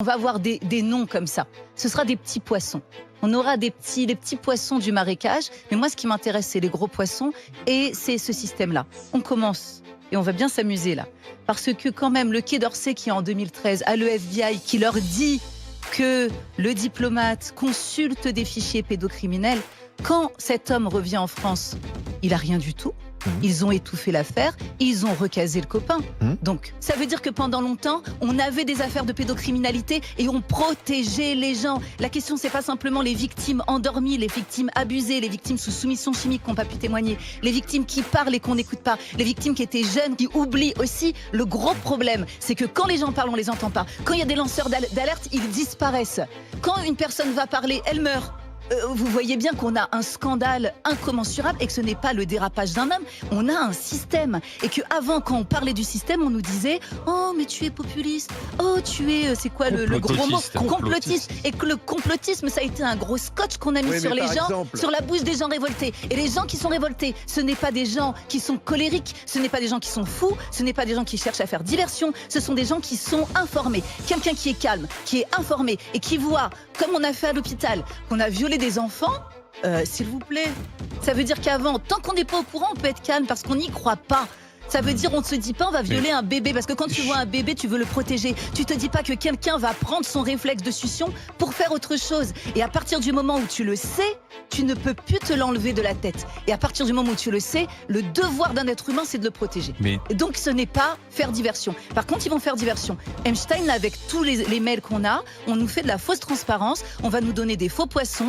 On va avoir des noms comme ça. Ce sera des petits poissons. On aura les petits poissons du marécage. Mais moi, ce qui m'intéresse, c'est les gros poissons. Et c'est ce système-là. On commence. Et on va bien s'amuser là. Parce que quand même, le Quai d'Orsay qui, en 2013, a le FBI qui leur dit que le diplomate consulte des fichiers pédocriminels, quand cet homme revient en France, il a rien du tout. Ils ont étouffé l'affaire, ils ont recasé le copain. Donc, ça veut dire que pendant longtemps, on avait des affaires de pédocriminalité et on protégeait les gens. La question, c'est pas simplement les victimes endormies, les victimes abusées, les victimes sous soumission chimique qui n'ont pas pu témoigner, les victimes qui parlent et qu'on n'écoute pas, les victimes qui étaient jeunes, qui oublient aussi. Le gros problème, c'est que quand les gens parlent, on les entend pas. Quand il y a des lanceurs d'alerte, ils disparaissent. Quand une personne va parler, elle meurt. Vous voyez bien qu'on a un scandale incommensurable et que ce n'est pas le dérapage d'un homme, on a un système. Et qu'avant, quand on parlait du système, on nous disait « Oh, mais tu es populiste, oh, tu es, c'est quoi le gros mot ? Complotiste ». Et que le complotisme, ça a été un gros scotch qu'on a mis sur les gens, sur la bouche des gens révoltés. Et les gens qui sont révoltés, ce n'est pas des gens qui sont colériques, ce n'est pas des gens qui sont fous, ce n'est pas des gens qui cherchent à faire diversion, ce sont des gens qui sont informés. Quelqu'un qui est calme, qui est informé et qui voit, comme on a fait à l'hôpital, qu'on a violé des enfants, s'il vous plaît. Ça veut dire qu'avant, tant qu'on n'est pas au courant, on peut être calme parce qu'on n'y croit pas. Ça veut dire on ne se dit pas on va violer un bébé parce que quand tu vois un bébé tu veux le protéger. Tu te dis pas que quelqu'un va prendre son réflexe de succion pour faire autre chose. Et à partir du moment où tu le sais, tu ne peux plus te l'enlever de la tête. Et à partir du moment où tu le sais, le devoir d'un être humain c'est de le protéger. Et donc ce n'est pas faire diversion. Par contre ils vont faire diversion. Epstein, avec tous les mails qu'on a, on nous fait de la fausse transparence, on va nous donner des faux poissons.